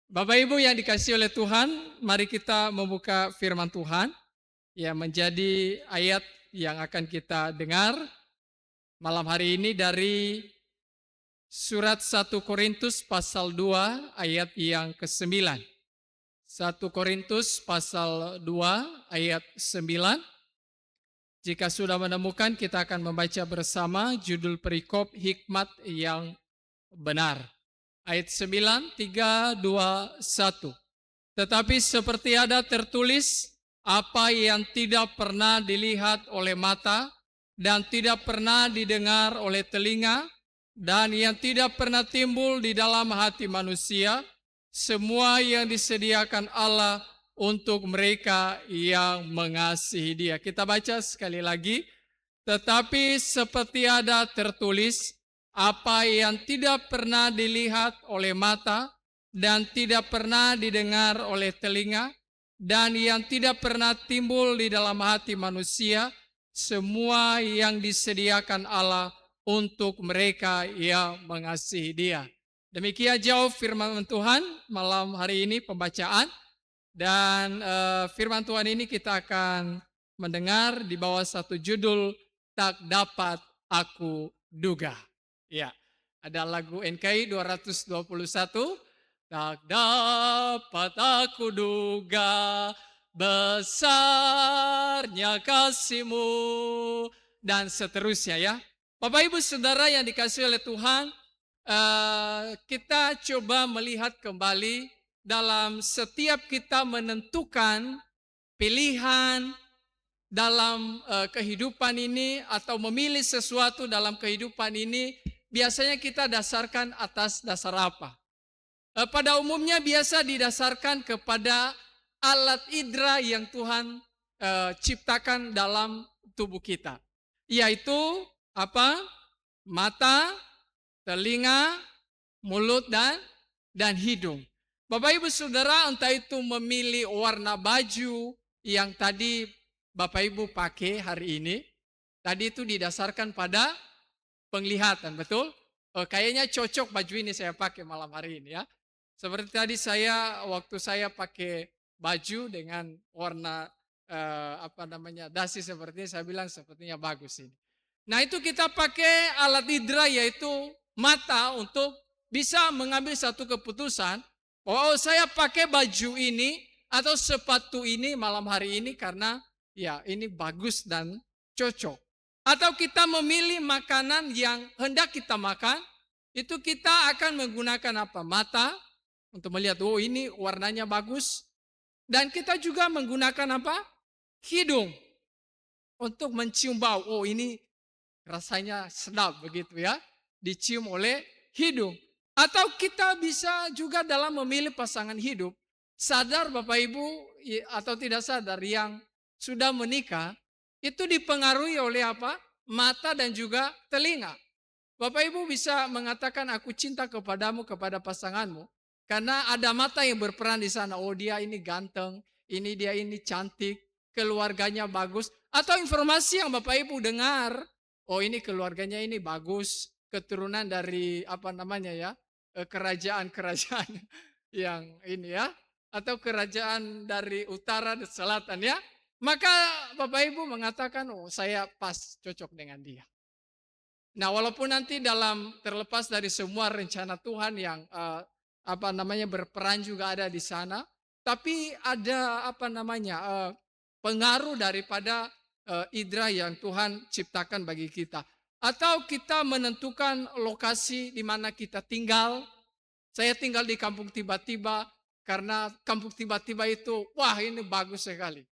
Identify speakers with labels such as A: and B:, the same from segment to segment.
A: Bapak Ibu yang dikasihi oleh Tuhan, mari kita membuka firman Tuhan yang menjadi ayat yang akan kita dengar malam hari ini dari surat 1 Korintus pasal 2 ayat yang ke-9. 1 Korintus pasal 2 ayat 9. Jika sudah menemukan, kita akan membaca bersama judul perikop hikmat yang benar. Ayat 9, 3, 2, 1. Tetapi seperti ada tertulis, apa yang tidak pernah dilihat oleh mata, dan tidak pernah didengar oleh telinga, dan yang tidak pernah timbul di dalam hati manusia, semua yang disediakan Allah untuk mereka yang mengasihi Dia. Kita baca sekali lagi. Tetapi seperti ada tertulis, apa yang tidak pernah dilihat oleh mata, dan tidak pernah didengar oleh telinga, dan yang tidak pernah timbul di dalam hati manusia, semua yang disediakan Allah untuk mereka yang mengasihi Dia. Demikian jauh firman Tuhan malam hari ini pembacaan, dan firman Tuhan ini kita akan mendengar di bawah satu judul, tak dapat aku duga. Ya, ada lagu NKI 221. Tak dapat aku duga besarnya kasih-Mu, dan seterusnya ya. Bapak Ibu Saudara yang dikasihi oleh Tuhan, kita coba melihat kembali dalam setiap kita menentukan pilihan dalam kehidupan ini atau memilih sesuatu dalam kehidupan ini, biasanya kita dasarkan atas dasar apa? Pada umumnya biasa didasarkan kepada alat indera yang Tuhan ciptakan dalam tubuh kita, yaitu apa? Mata, telinga, mulut, dan hidung. Bapak Ibu Saudara, entah itu memilih warna baju yang tadi Bapak Ibu pakai hari ini, tadi itu didasarkan pada penglihatan, betul? Kayaknya cocok baju ini saya pakai malam hari ini ya. Seperti tadi waktu saya pakai baju dengan warna dasi seperti ini, saya bilang sepertinya bagus ini. Nah, itu kita pakai alat indera yaitu mata untuk bisa mengambil satu keputusan. Oh, saya pakai baju ini atau sepatu ini malam hari ini karena ya ini bagus dan cocok. Atau kita memilih makanan yang hendak kita makan, itu kita akan menggunakan apa? Mata untuk melihat, oh ini warnanya bagus. Dan kita juga menggunakan apa? Hidung untuk mencium bau. Oh ini rasanya sedap begitu ya, dicium oleh hidung. Atau kita bisa juga dalam memilih pasangan hidup, sadar Bapak Ibu atau tidak sadar yang sudah menikah, itu dipengaruhi oleh apa? Mata dan juga telinga. Bapak Ibu bisa mengatakan aku cinta kepadamu, kepada pasanganmu, karena ada mata yang berperan di sana. Oh dia ini ganteng, dia ini cantik, keluarganya bagus. Atau informasi yang Bapak Ibu dengar, oh ini keluarganya ini bagus, keturunan dari kerajaan-kerajaan yang ini ya, atau kerajaan dari utara dan selatan ya. Maka Bapak Ibu mengatakan, oh saya pas, cocok dengan dia. Nah, walaupun nanti terlepas dari semua rencana Tuhan yang berperan juga ada di sana, tapi ada pengaruh daripada indera yang Tuhan ciptakan bagi kita. Atau kita menentukan lokasi di mana kita tinggal. Saya tinggal di kampung tiba-tiba karena kampung tiba-tiba itu, wah ini bagus sekali.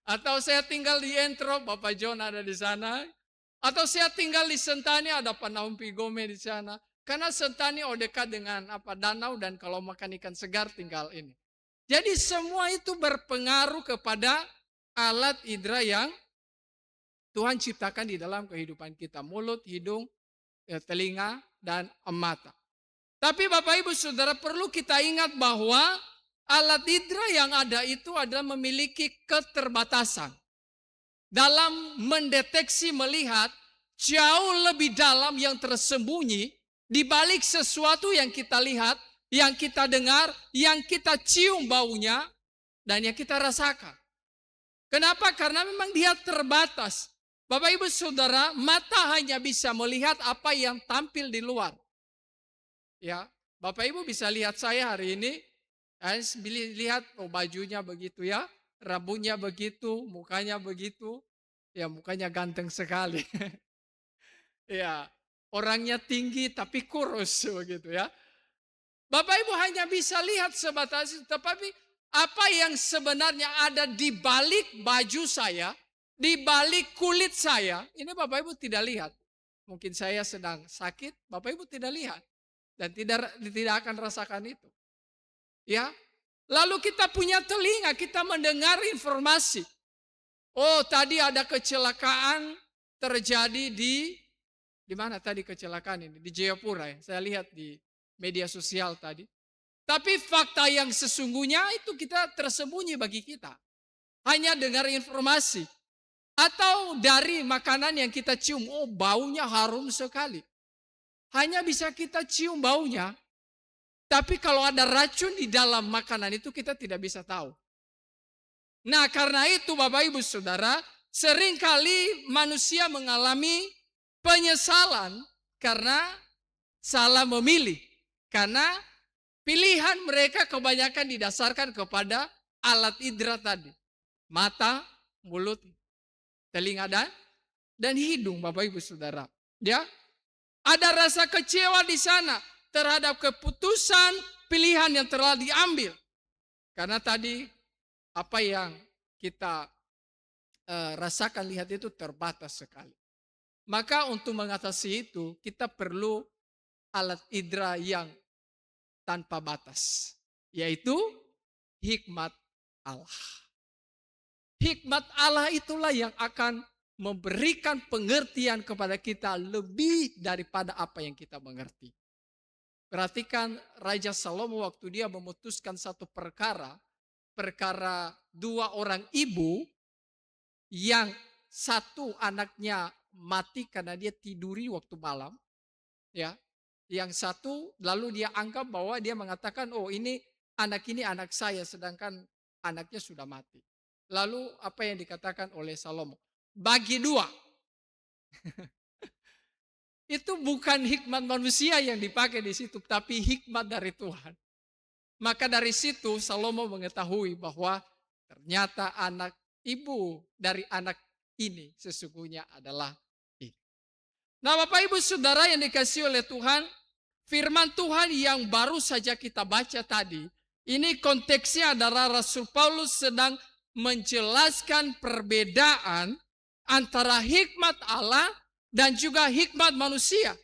A: Atau saya tinggal di Entrop, Bapak John ada di sana. Atau saya tinggal di Sentani, ada Pak Naum Pigome di sana. Karena Sentani dekat dengan danau, dan kalau makan ikan segar tinggal ini. Jadi semua itu berpengaruh kepada alat indera yang Tuhan ciptakan di dalam kehidupan kita. Mulut, hidung, telinga, dan mata. Tapi Bapak Ibu Saudara, perlu kita ingat bahwa alat indera yang ada itu adalah memiliki keterbatasan dalam mendeteksi, melihat jauh lebih dalam yang tersembunyi di balik sesuatu yang kita lihat, yang kita dengar, yang kita cium baunya, dan yang kita rasakan. Kenapa? Karena memang dia terbatas. Bapak Ibu Saudara, mata hanya bisa melihat apa yang tampil di luar. Ya, Bapak Ibu bisa lihat saya hari ini, lihat bajunya begitu ya, rambutnya begitu, mukanya begitu, ya mukanya ganteng sekali. Ya, orangnya tinggi tapi kurus begitu ya. Bapak Ibu hanya bisa lihat sebatas itu, tetapi apa yang sebenarnya ada di balik baju saya, di balik kulit saya, ini Bapak Ibu tidak lihat. Mungkin saya sedang sakit, Bapak Ibu tidak lihat dan tidak akan rasakan itu. Ya. Lalu kita punya telinga, kita mendengar informasi. Oh, tadi ada kecelakaan terjadi di mana tadi kecelakaan ini? Di Jayapura ya. Saya lihat di media sosial tadi. Tapi fakta yang sesungguhnya itu kita tersembunyi bagi kita. Hanya dengar informasi. Atau dari makanan yang kita cium. Oh, baunya harum sekali. Hanya bisa kita cium baunya. Tapi kalau ada racun di dalam makanan itu kita tidak bisa tahu. Nah, karena itu Bapak Ibu Saudara, seringkali manusia mengalami penyesalan karena salah memilih. Karena pilihan mereka kebanyakan didasarkan kepada alat indera tadi. Mata, mulut, telinga dan hidung Bapak Ibu Saudara. Ya, ada rasa kecewa di sana terhadap keputusan pilihan yang telah diambil. Karena tadi apa yang kita rasakan, lihat itu terbatas sekali. Maka untuk mengatasi itu kita perlu alat indera yang tanpa batas. Yaitu hikmat Allah. Hikmat Allah itulah yang akan memberikan pengertian kepada kita lebih daripada apa yang kita mengerti. Perhatikan Raja Salomo waktu dia memutuskan satu perkara dua orang ibu yang satu anaknya mati karena dia tiduri waktu malam. Ya, yang satu lalu dia anggap bahwa dia mengatakan, oh ini anak saya sedangkan anaknya sudah mati. Lalu apa yang dikatakan oleh Salomo? Bagi dua. Itu bukan hikmat manusia yang dipakai di situ, tapi hikmat dari Tuhan. Maka dari situ Salomo mengetahui bahwa ternyata anak ibu dari anak ini sesungguhnya adalah ini. Nah, Bapak Ibu Saudara yang dikasihi oleh Tuhan, firman Tuhan yang baru saja kita baca tadi, ini konteksnya adalah Rasul Paulus sedang menjelaskan perbedaan antara hikmat Allah dan juga hikmat manusia.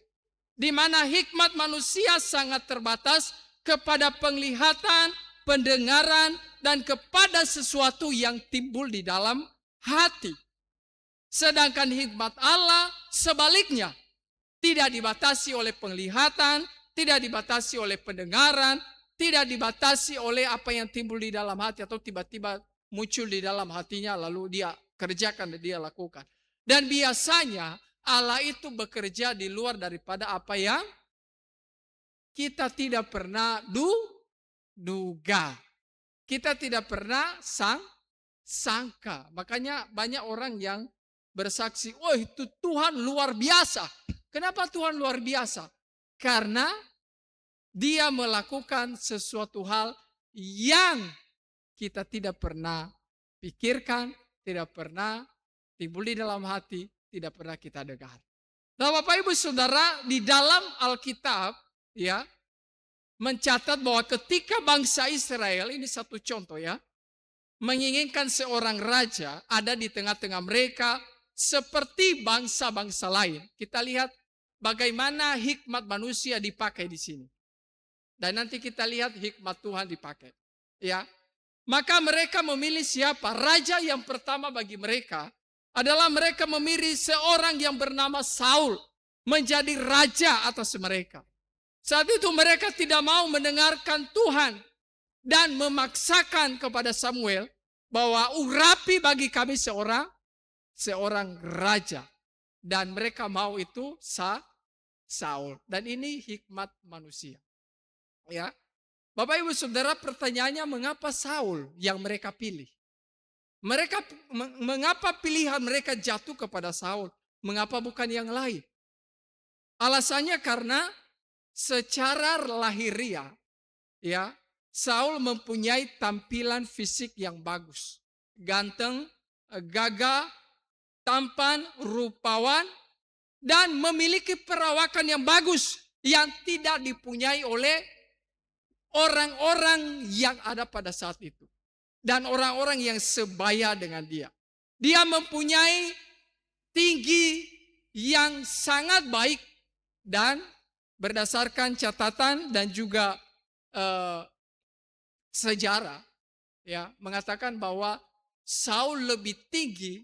A: Di mana hikmat manusia sangat terbatas kepada penglihatan, pendengaran, dan kepada sesuatu yang timbul di dalam hati. Sedangkan hikmat Allah sebaliknya. Tidak dibatasi oleh penglihatan, tidak dibatasi oleh pendengaran, tidak dibatasi oleh apa yang timbul di dalam hati atau tiba-tiba muncul di dalam hatinya lalu dia kerjakan dan dia lakukan. Dan biasanya Allah itu bekerja di luar daripada apa yang kita tidak pernah duga. Kita tidak pernah sangka. Makanya banyak orang yang bersaksi, oh itu Tuhan luar biasa. Kenapa Tuhan luar biasa? Karena dia melakukan sesuatu hal yang kita tidak pernah pikirkan, tidak pernah timbul di dalam hati, tidak pernah kita dengar. Nah, Bapak Ibu Saudara, di dalam Alkitab ya mencatat bahwa ketika bangsa Israel, ini satu contoh ya, menginginkan seorang raja ada di tengah-tengah mereka seperti bangsa-bangsa lain. Kita lihat bagaimana hikmat manusia dipakai di sini. Dan nanti kita lihat hikmat Tuhan dipakai. Ya. Maka mereka memilih siapa? Raja yang pertama bagi mereka adalah mereka memilih seorang yang bernama Saul menjadi raja atas mereka. Saat itu mereka tidak mau mendengarkan Tuhan dan memaksakan kepada Samuel bahwa urapi bagi kami seorang raja. Dan mereka mau itu Saul. Dan ini hikmat manusia. Ya. Bapak Ibu Saudara, pertanyaannya mengapa Saul yang mereka pilih? Mengapa pilihan mereka jatuh kepada Saul? Mengapa bukan yang lain? Alasannya karena secara lahiriah, ya, Saul mempunyai tampilan fisik yang bagus, ganteng, gagah, tampan, rupawan, dan memiliki perawakan yang bagus yang tidak dipunyai oleh orang-orang yang ada pada saat itu dan orang-orang yang sebaya dengan dia. Dia mempunyai tinggi yang sangat baik dan berdasarkan catatan dan juga sejarah, ya, mengatakan bahwa Saul lebih tinggi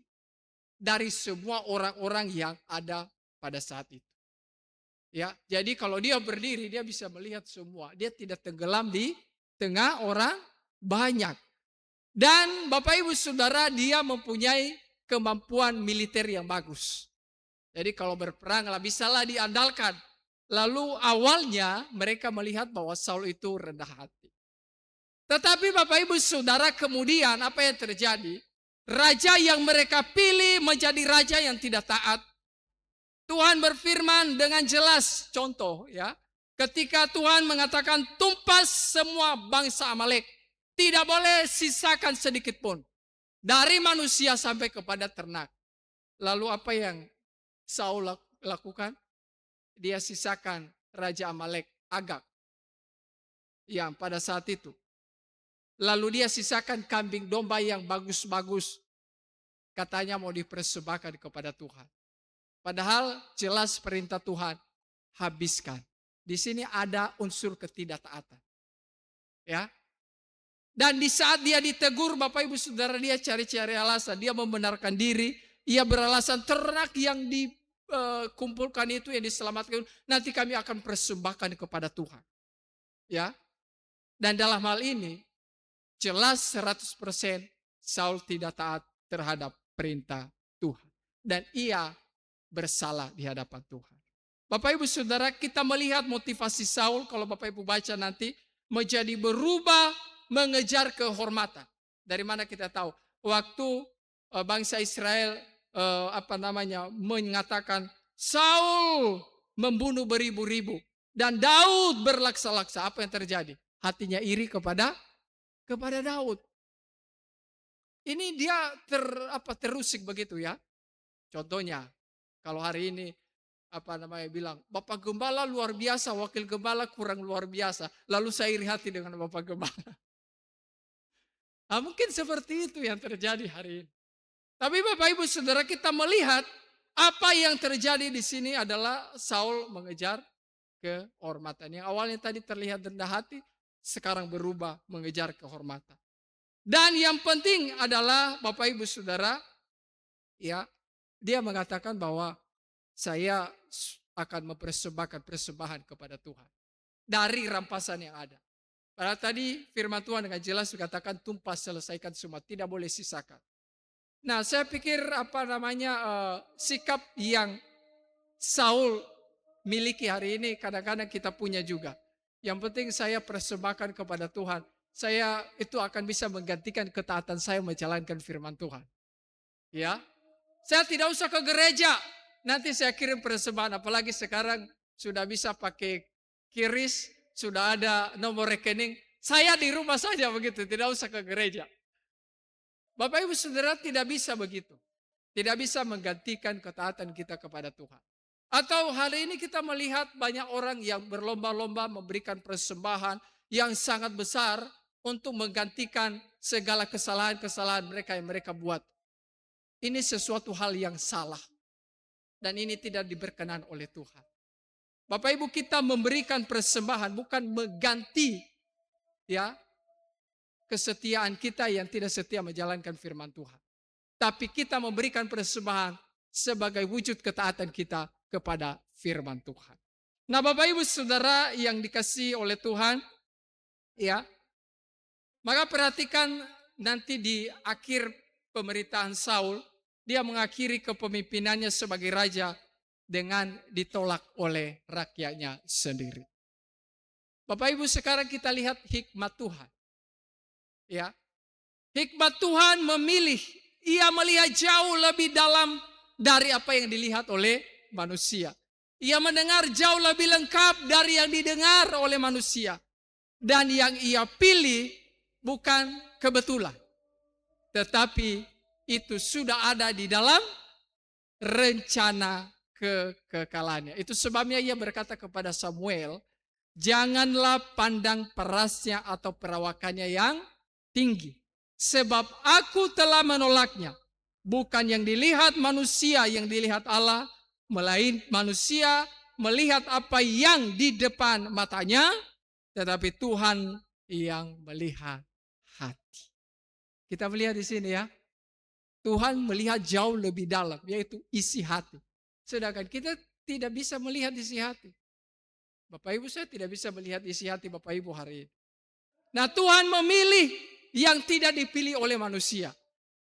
A: dari semua orang-orang yang ada pada saat itu. Ya, jadi kalau dia berdiri dia bisa melihat semua. Dia tidak tenggelam di tengah orang banyak. Dan Bapak Ibu Saudara, dia mempunyai kemampuan militer yang bagus. Jadi kalau berperang lah bisalah diandalkan. Lalu awalnya mereka melihat bahwa Saul itu rendah hati. Tetapi Bapak Ibu Saudara, kemudian apa yang terjadi? Raja yang mereka pilih menjadi raja yang tidak taat. Tuhan berfirman dengan jelas, contoh ya, ketika Tuhan mengatakan tumpas semua bangsa Amalek, tidak boleh sisakan sedikit pun, dari manusia sampai kepada ternak. Lalu apa yang Saul lakukan? Dia sisakan Raja Amalek, Agag, yang pada saat itu. Lalu dia sisakan kambing domba yang bagus-bagus, katanya mau dipersembahkan kepada Tuhan. Padahal jelas perintah Tuhan, habiskan. Di sini ada unsur ketidaktaatan. Ya. Dan di saat dia ditegur, Bapak Ibu Saudara, dia cari-cari alasan. Dia membenarkan diri. Ia beralasan ternak yang dikumpulkan itu, yang diselamatkan, nanti kami akan persembahkan kepada Tuhan. Ya. Dan dalam hal ini, jelas 100% Saul tidak taat terhadap perintah Tuhan. Dan ia bersalah di hadapan Tuhan. Bapak Ibu Saudara, kita melihat motivasi Saul, kalau Bapak Ibu baca nanti, menjadi berubah mengejar kehormatan. Dari mana kita tahu? Waktu bangsa Israel mengatakan Saul membunuh beribu-ribu dan Daud berlaksa-laksa, apa yang terjadi? Hatinya iri kepada Daud. Ini dia terusik begitu ya. Contohnya, kalau hari ini bilang, Bapak Gembala luar biasa, Wakil Gembala kurang luar biasa. Lalu saya iri hati dengan Bapak Gembala. Nah, mungkin seperti itu yang terjadi hari ini. Tapi Bapak Ibu Saudara, kita melihat apa yang terjadi di sini adalah Saul mengejar kehormatan. Yang awalnya tadi terlihat rendah hati, sekarang berubah mengejar kehormatan. Dan yang penting adalah Bapak Ibu Saudara, ya, dia mengatakan bahwa saya akan mempersembahkan persembahan kepada Tuhan dari rampasan yang ada. Padahal tadi firman Tuhan dengan jelas dikatakan tumpas, selesaikan semua, tidak boleh sisakan. Nah, saya pikir sikap yang Saul miliki hari ini kadang-kadang kita punya juga. Yang penting saya persembahkan kepada Tuhan. Saya itu akan bisa menggantikan ketaatan saya menjalankan firman Tuhan. Ya, saya tidak usah ke gereja. Nanti saya kirim persembahan, apalagi sekarang sudah bisa pakai QRIS, sudah ada nomor rekening. Saya di rumah saja begitu, tidak usah ke gereja. Bapak Ibu Saudara, tidak bisa begitu. Tidak bisa menggantikan ketaatan kita kepada Tuhan. Atau hari ini kita melihat banyak orang yang berlomba-lomba memberikan persembahan yang sangat besar untuk menggantikan segala kesalahan-kesalahan mereka yang mereka buat. Ini sesuatu hal yang salah. Dan ini tidak diberkenan oleh Tuhan. Bapak Ibu, kita memberikan persembahan bukan mengganti ya kesetiaan kita yang tidak setia menjalankan firman Tuhan. Tapi kita memberikan persembahan sebagai wujud ketaatan kita kepada firman Tuhan. Nah, Bapak Ibu Saudara yang dikasihi oleh Tuhan, ya, maka perhatikan nanti di akhir pemerintahan Saul, dia mengakhiri kepemimpinannya sebagai raja dengan ditolak oleh rakyatnya sendiri. Bapak Ibu, sekarang kita lihat hikmat Tuhan. Ya, hikmat Tuhan memilih, ia melihat jauh lebih dalam dari apa yang dilihat oleh manusia. Ia mendengar jauh lebih lengkap dari yang didengar oleh manusia. Dan yang ia pilih bukan kebetulan, tetapi itu sudah ada di dalam rencana kekekalannya. Itu sebabnya ia berkata kepada Samuel, janganlah pandang perasnya atau perawakannya yang tinggi. Sebab aku telah menolaknya. Bukan yang dilihat manusia, yang dilihat Allah. Melainkan manusia melihat apa yang di depan matanya. Tetapi Tuhan yang melihat hati. Kita melihat di sini ya. Tuhan melihat jauh lebih dalam, yaitu isi hati. Sedangkan kita tidak bisa melihat isi hati. Bapak Ibu, saya tidak bisa melihat isi hati Bapak Ibu hari ini. Nah, Tuhan memilih yang tidak dipilih oleh manusia.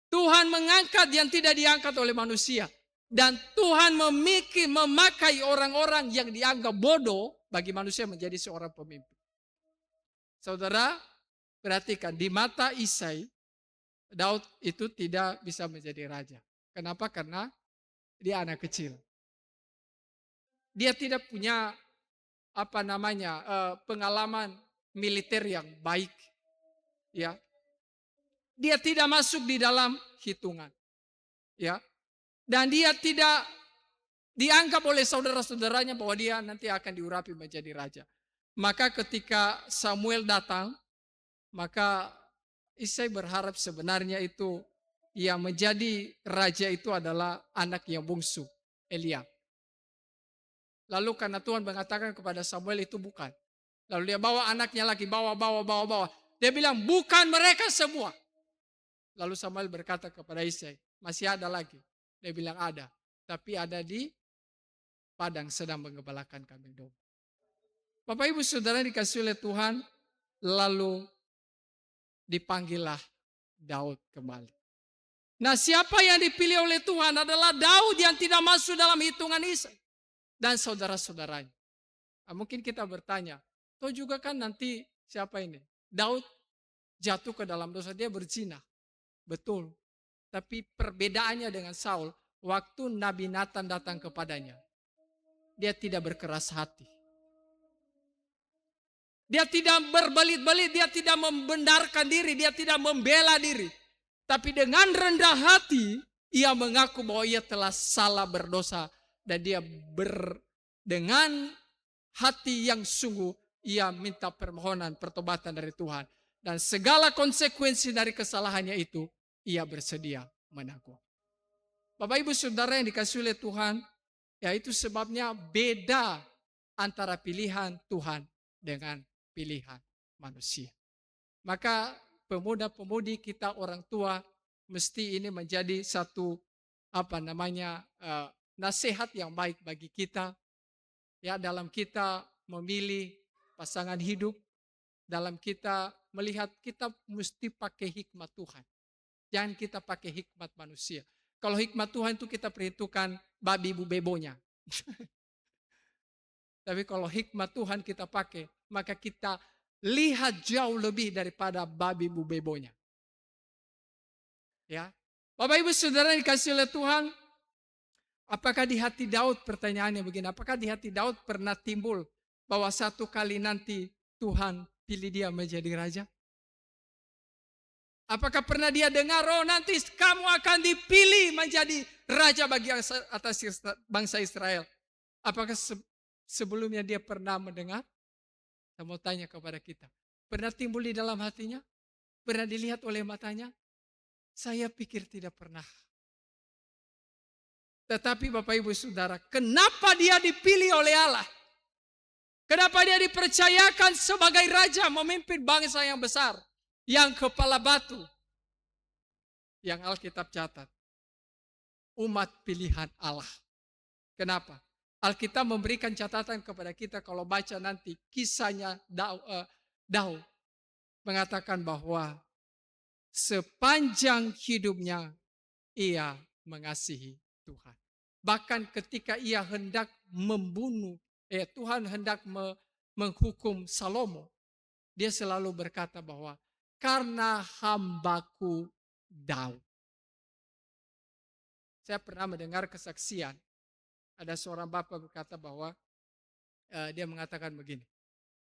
A: Tuhan mengangkat yang tidak diangkat oleh manusia. Dan Tuhan memakai orang-orang yang dianggap bodoh bagi manusia menjadi seorang pemimpin. Saudara, perhatikan, di mata Isai, Daud itu tidak bisa menjadi raja. Kenapa? Karena dia anak kecil. Dia tidak punya pengalaman militer yang baik. Ya. Dia tidak masuk di dalam hitungan. Ya. Dan dia tidak dianggap oleh saudara-saudaranya bahwa dia nanti akan diurapi menjadi raja. Maka ketika Samuel datang, maka Isai berharap sebenarnya itu yang menjadi raja itu adalah anak yang bungsu, Eliab. Lalu karena Tuhan mengatakan kepada Samuel itu bukan. Lalu dia bawa anaknya lagi, bawa. Dia bilang bukan mereka semua. Lalu Samuel berkata kepada Isai, masih ada lagi. Dia bilang ada, tapi ada di padang sedang menggembalakan kambing domba. Bapak Ibu Saudara dikasih oleh Tuhan, lalu dipanggillah Daud kembali. Nah, siapa yang dipilih oleh Tuhan adalah Daud yang tidak masuk dalam hitungan Isai dan saudara-saudaranya. Nah, mungkin kita bertanya, toh juga kan nanti siapa ini? Daud jatuh ke dalam dosa, dia berzina. Betul. Tapi perbedaannya dengan Saul, waktu Nabi Nathan datang kepadanya, dia tidak berkeras hati. Dia tidak berbelit-belit, dia tidak membenarkan diri, dia tidak membela diri. Tapi dengan rendah hati, ia mengaku bahwa ia telah salah berdosa. Dan dia dengan hati yang sungguh, ia minta permohonan, pertobatan dari Tuhan. Dan segala konsekuensi dari kesalahannya itu, ia bersedia menanggung. Bapak Ibu Saudara yang dikasihi oleh Tuhan, ya itu sebabnya beda antara pilihan Tuhan dengan pilihan manusia. Maka pemuda-pemudi kita, orang tua, mesti ini menjadi satu nasihat yang baik bagi kita. Ya, dalam kita memilih pasangan hidup, dalam kita melihat, kita mesti pakai hikmat Tuhan. Jangan kita pakai hikmat manusia. Kalau hikmat Tuhan itu kita perhitungkan babi bu bebonya. Tapi kalau hikmat Tuhan kita pakai, maka kita lihat jauh lebih daripada babi bu bebonya. Ya, Bapak Ibu Saudara dikasih oleh Tuhan, apakah di hati Daud, pertanyaannya begini, apakah di hati Daud pernah timbul bahwa satu kali nanti Tuhan pilih dia menjadi raja? Apakah pernah dia dengar, oh nanti kamu akan dipilih menjadi raja bagi atas bangsa Israel? Apakah sebelumnya dia pernah mendengar? Saya mau tanya kepada kita. Pernah timbul di dalam hatinya? Pernah dilihat oleh matanya? Saya pikir tidak pernah. Tetapi Bapak Ibu Saudara, kenapa dia dipilih oleh Allah? Kenapa dia dipercayakan sebagai raja memimpin bangsa yang besar? Yang kepala batu. Yang Alkitab catat. Umat pilihan Allah. Kenapa? Alkitab memberikan catatan kepada kita kalau baca nanti kisahnya Daud mengatakan bahwa sepanjang hidupnya ia mengasihi Tuhan. Bahkan ketika ia hendak membunuh, Tuhan hendak menghukum Salomo, dia selalu berkata bahwa karena hambaku Daud. Saya pernah mendengar kesaksian, ada seorang bapak berkata bahwa dia mengatakan begini,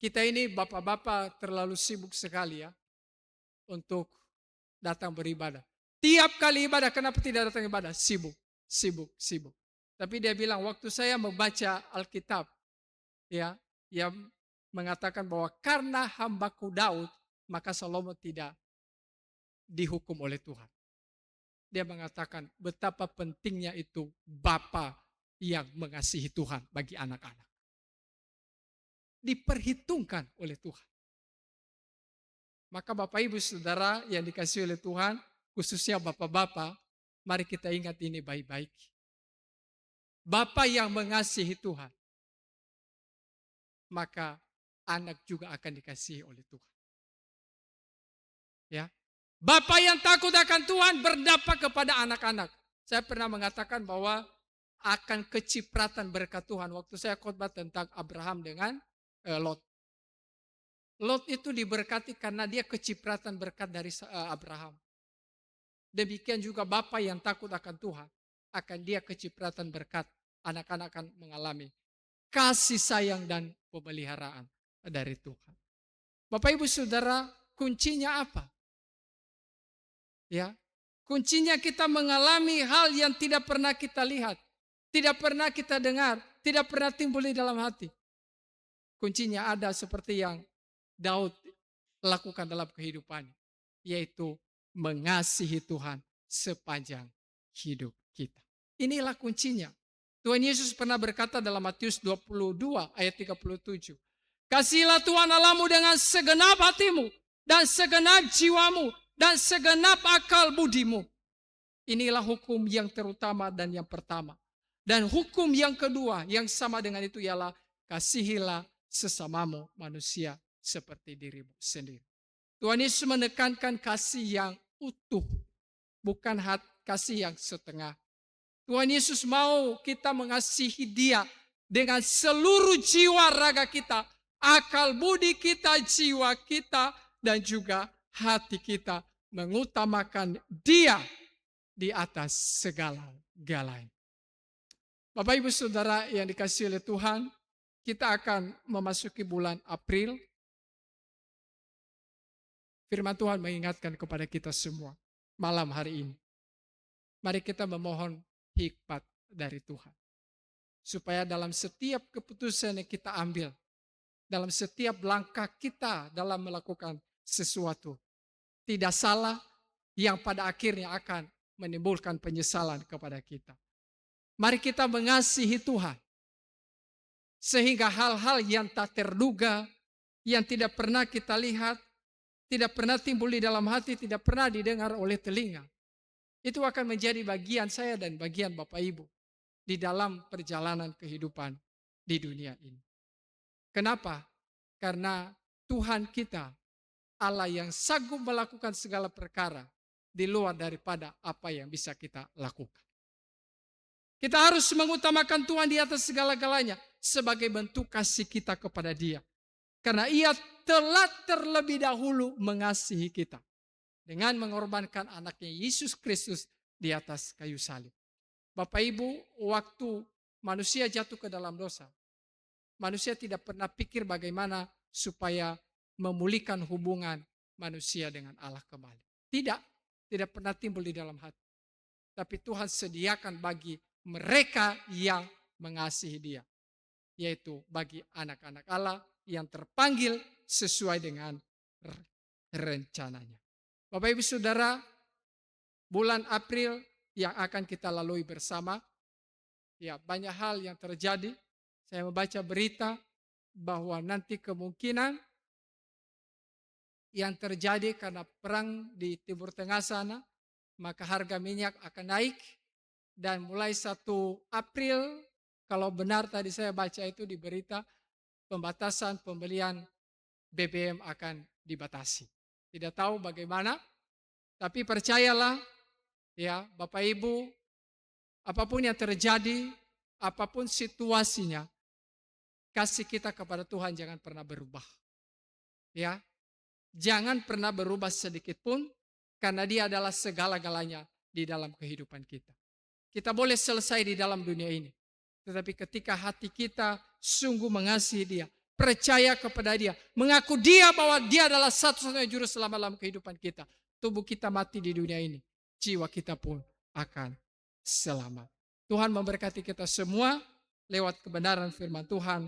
A: kita ini bapak-bapak terlalu sibuk sekali ya untuk datang beribadah. Tiap kali ibadah, kenapa tidak datang ibadah? Sibuk, sibuk, sibuk. Tapi dia bilang, waktu saya membaca Alkitab, ya, yang mengatakan bahwa karena hambaku Daud, maka Salomo tidak dihukum oleh Tuhan. Dia mengatakan betapa pentingnya itu bapa yang mengasihi Tuhan bagi anak-anak. Diperhitungkan oleh Tuhan. Maka Bapak Ibu Saudara yang dikasihi oleh Tuhan, khususnya bapak-bapak, mari kita ingat ini baik-baik. Bapa yang mengasihi Tuhan, maka anak juga akan dikasihi oleh Tuhan. Ya, Bapa yang takut akan Tuhan berdampak kepada anak-anak. Saya pernah mengatakan bahwa akan kecipratan berkat Tuhan waktu saya khotbah tentang Abraham dengan Lot. Lot itu diberkati karena dia kecipratan berkat dari Abraham. Demikian juga Bapa yang takut akan Tuhan, akan dia kecipratan berkat. Anak-anak akan mengalami kasih sayang dan pemeliharaan dari Tuhan. Bapak Ibu Saudara, kuncinya apa? Ya, kuncinya kita mengalami hal yang tidak pernah kita lihat, tidak pernah kita dengar, tidak pernah timbul di dalam hati. Kuncinya ada seperti yang Daud lakukan dalam kehidupannya, yaitu mengasihi Tuhan sepanjang hidup kita. Inilah kuncinya. Tuhan Yesus pernah berkata dalam Matius 22 ayat 37. Kasihilah Tuhan Allahmu dengan segenap hatimu dan segenap jiwamu dan segenap akal budimu. Inilah hukum yang terutama dan yang pertama. Dan hukum yang kedua yang sama dengan itu ialah kasihilah sesamamu manusia seperti dirimu sendiri. Tuhan Yesus menekankan kasih yang utuh, bukan kasih yang setengah. Tuhan Yesus mau kita mengasihi Dia dengan seluruh jiwa raga kita, akal budi kita, jiwa kita, dan juga hati kita, mengutamakan Dia di atas segala-galanya. Bapak Ibu Saudara yang dikasihi oleh Tuhan, kita akan memasuki bulan April. Firman Tuhan mengingatkan kepada kita semua malam hari ini. Mari kita memohon hikmat dari Tuhan. Supaya dalam setiap keputusan yang kita ambil, dalam setiap langkah kita dalam melakukan sesuatu, tidak salah yang pada akhirnya akan menimbulkan penyesalan kepada kita. Mari kita mengasihi Tuhan. Sehingga hal-hal yang tak terduga, yang tidak pernah kita lihat, tidak pernah timbul di dalam hati, tidak pernah didengar oleh telinga, itu akan menjadi bagian saya dan bagian Bapak Ibu di dalam perjalanan kehidupan di dunia ini. Kenapa? Karena Tuhan kita, Allah yang sanggup melakukan segala perkara di luar daripada apa yang bisa kita lakukan. Kita harus mengutamakan Tuhan di atas segala-galanya sebagai bentuk kasih kita kepada Dia. Karena Ia telah terlebih dahulu mengasihi kita dengan mengorbankan anaknya Yesus Kristus di atas kayu salib. Bapak Ibu, waktu manusia jatuh ke dalam dosa, manusia tidak pernah pikir bagaimana supaya memulihkan hubungan manusia dengan Allah kembali. Tidak pernah timbul di dalam hati. Tapi Tuhan sediakan bagi mereka yang mengasihi Dia, yaitu bagi anak-anak Allah yang terpanggil sesuai dengan rencananya. Bapak Ibu Saudara, bulan April yang akan kita lalui bersama, ya banyak hal yang terjadi. Saya membaca berita bahwa nanti kemungkinan yang terjadi karena perang di Timur Tengah sana, maka harga minyak akan naik. Dan mulai 1 April, kalau benar tadi saya baca itu di berita, pembatasan pembelian BBM akan dibatasi. Tidak tahu bagaimana, tapi percayalah ya Bapak Ibu, apapun yang terjadi, apapun situasinya, kasih kita kepada Tuhan jangan pernah berubah. Ya, jangan pernah berubah sedikit pun, karena Dia adalah segala-galanya di dalam kehidupan kita. Kita boleh selesai di dalam dunia ini, tetapi ketika hati kita sungguh mengasihi Dia, percaya kepada Dia, mengaku Dia bahwa Dia adalah satu-satunya juru selamat dalam kehidupan kita, tubuh kita mati di dunia ini, jiwa kita pun akan selamat. Tuhan memberkati kita semua lewat kebenaran firman Tuhan.